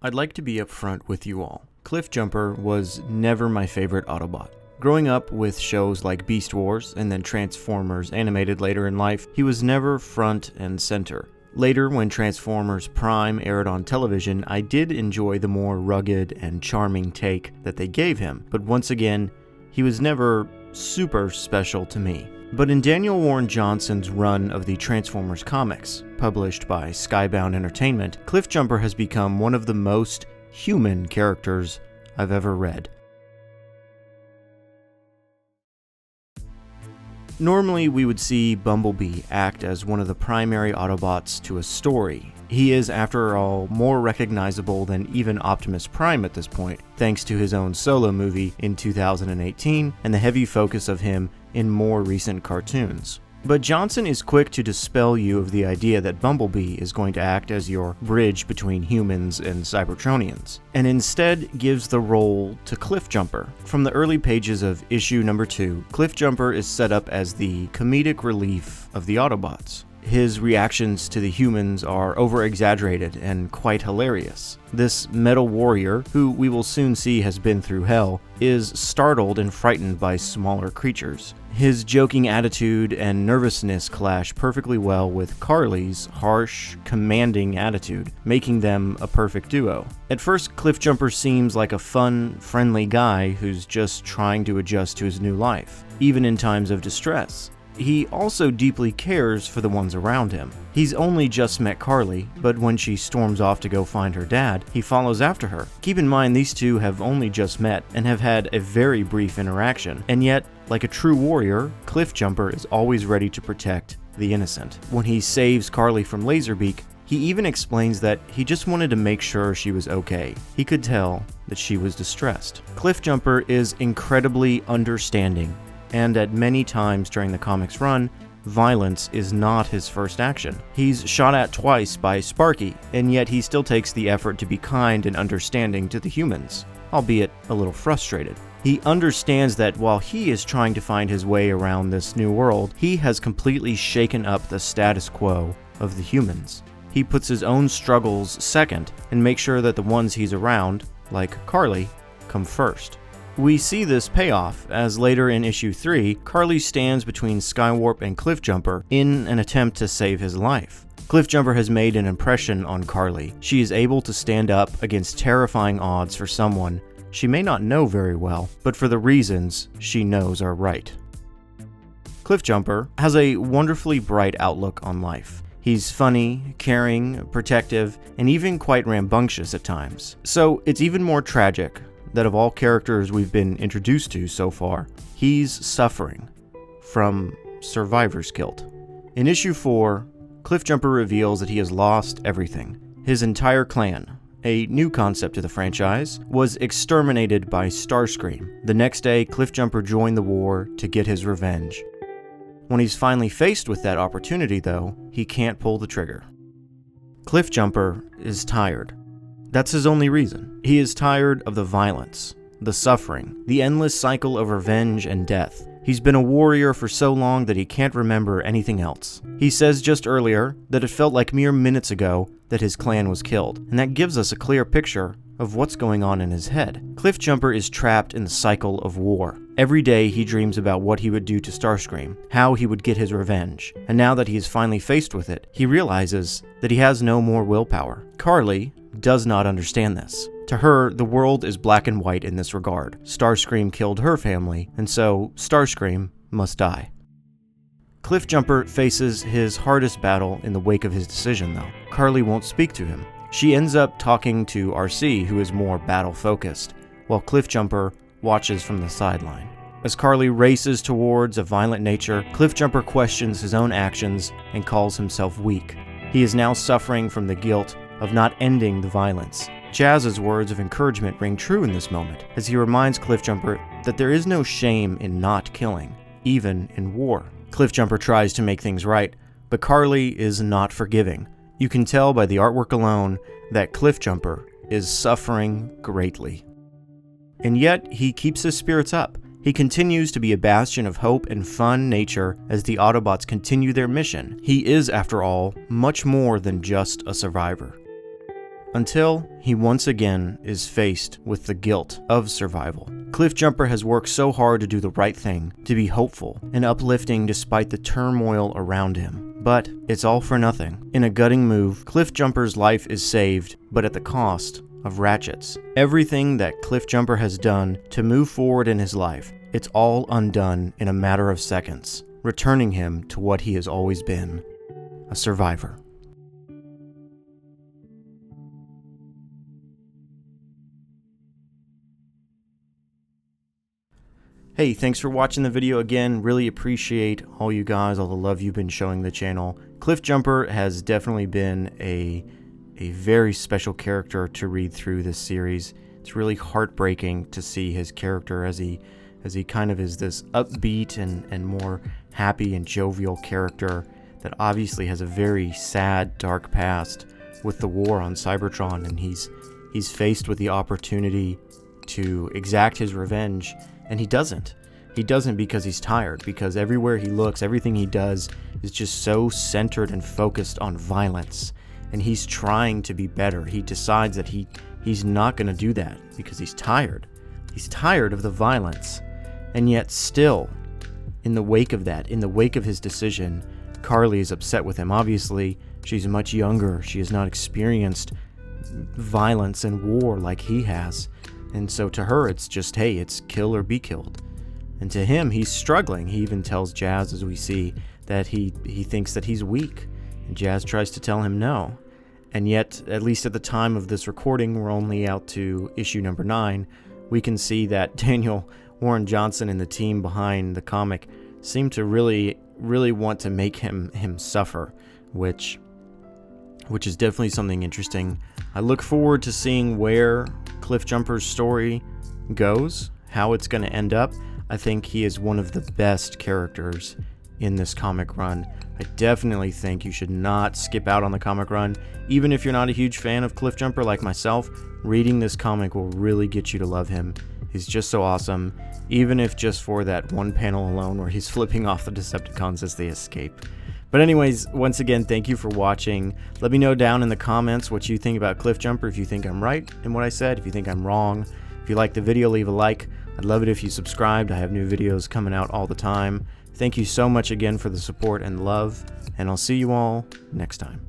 I'd like to be upfront with you all. Cliffjumper was never my favorite Autobot. Growing up with shows like Beast Wars and then Transformers animated later in life, he was never front and center. Later, when Transformers Prime aired on television, I did enjoy the more rugged and charming take that they gave him, but once again, he was never super special to me. But in Daniel Warren Johnson's run of the Transformers comics, published by Skybound Entertainment, Cliffjumper has become one of the most human characters I've ever read. Normally, we would see Bumblebee act as one of the primary Autobots to a story. He is, after all, more recognizable than even Optimus Prime at this point, thanks to his own solo movie in 2018 and the heavy focus of him in more recent cartoons. But Johnson is quick to dispel you of the idea that Bumblebee is going to act as your bridge between humans and Cybertronians, and instead gives the role to Cliffjumper. From the early pages of issue number 2, Cliffjumper is set up as the comedic relief of the Autobots. His reactions to the humans are over-exaggerated and quite hilarious. This metal warrior, who we will soon see has been through hell, is startled and frightened by smaller creatures. His joking attitude and nervousness clash perfectly well with Carly's harsh, commanding attitude, making them a perfect duo. At first, Cliffjumper seems like a fun, friendly guy who's just trying to adjust to his new life, even in times of distress. He also deeply cares for the ones around him. He's only just met Carly, but when she storms off to go find her dad, he follows after her. Keep in mind these two have only just met and have had a very brief interaction, and yet, like a true warrior, Cliffjumper is always ready to protect the innocent. When he saves Carly from Laserbeak, he even explains that he just wanted to make sure she was okay. He could tell that she was distressed. Cliffjumper is incredibly understanding, and at many times during the comic's run, violence is not his first action. He's shot at twice by Sparky, and yet he still takes the effort to be kind and understanding to the humans, albeit a little frustrated. He understands that while he is trying to find his way around this new world, he has completely shaken up the status quo of the humans. He puts his own struggles second and makes sure that the ones he's around, like Carly, come first. We see this payoff as later in issue 3, Carly stands between Skywarp and Cliffjumper in an attempt to save his life. Cliffjumper has made an impression on Carly. She is able to stand up against terrifying odds for someone she may not know very well, but for the reasons she knows are right. Cliffjumper has a wonderfully bright outlook on life. He's funny, caring, protective, and even quite rambunctious at times. So it's even more tragic that of all characters we've been introduced to so far, he's suffering from survivor's guilt. In issue 4, Cliffjumper reveals that he has lost everything. His entire clan, a new concept to the franchise, was exterminated by Starscream. The next day, Cliffjumper joined the war to get his revenge. When he's finally faced with that opportunity, though, he can't pull the trigger. Cliffjumper is tired. That's his only reason. He is tired of the violence, the suffering, the endless cycle of revenge and death. He's been a warrior for so long that he can't remember anything else. He says just earlier that it felt like mere minutes ago that his clan was killed, and that gives us a clear picture of what's going on in his head. Cliffjumper is trapped in the cycle of war. Every day he dreams about what he would do to Starscream, how he would get his revenge, and now that he is finally faced with it, he realizes that he has no more willpower. Carly does not understand this. To her, the world is black and white in this regard. Starscream killed her family, and so Starscream must die. Cliffjumper faces his hardest battle in the wake of his decision, though. Carly won't speak to him. She ends up talking to RC, who is more battle-focused, while Cliffjumper watches from the sideline. As Carly races towards a violent nature, Cliffjumper questions his own actions and calls himself weak. He is now suffering from the guilt of not ending the violence. Jazz's words of encouragement ring true in this moment, as he reminds Cliffjumper that there is no shame in not killing, even in war. Cliffjumper tries to make things right, but Carly is not forgiving. You can tell by the artwork alone that Cliffjumper is suffering greatly. And yet, he keeps his spirits up. He continues to be a bastion of hope and fun nature as the Autobots continue their mission. He is, after all, much more than just a survivor. until he once again is faced with the guilt of survival. Cliffjumper has worked so hard to do the right thing, to be hopeful and uplifting despite the turmoil around him. But it's all for nothing. In a gutting move, Cliffjumper's life is saved, but at the cost of Ratchet's. Everything that Cliffjumper has done to move forward in his life, it's all undone in a matter of seconds, returning him to what he has always been, a survivor. Hey, thanks for watching the video again. Really appreciate all you guys, all the love you've been showing the channel. Cliffjumper has definitely been a very special character to read through this series. It's really heartbreaking to see his character as he kind of is this upbeat and more happy and jovial character that obviously has a very sad, dark past with the war on Cybertron, and he's faced with the opportunity to exact his revenge. And he doesn't. He doesn't because he's tired, because everywhere he looks, everything he does is just so centered and focused on violence. And he's trying to be better. He decides that he's not going to do that because he's tired. He's tired of the violence. And yet still, in the wake of that, in the wake of his decision, Carly is upset with him. Obviously, she's much younger. She has not experienced violence and war like he has. And so to her, it's just, hey, it's kill or be killed. And to him, he's struggling. He even tells Jazz, as we see, that he thinks that he's weak. And Jazz tries to tell him no. And yet, at least at the time of this recording, we're only out to issue number 9. We can see that Daniel Warren Johnson and the team behind the comic seem to really want to make him suffer, which is definitely something interesting. I look forward to seeing where Cliffjumper's story goes, how it's going to end up. I think he is one of the best characters in this comic run. I definitely think you should not skip out on the comic run. Even if you're not a huge fan of Cliffjumper like myself, reading this comic will really get you to love him. He's just so awesome, even if just for that one panel alone where he's flipping off the Decepticons as they escape. But anyways, once again, thank you for watching. Let me know down in the comments what you think about Cliffjumper, if you think I'm right in what I said, if you think I'm wrong. If you liked the video, leave a like. I'd love it if you subscribed. I have new videos coming out all the time. Thank you so much again for the support and love, and I'll see you all next time.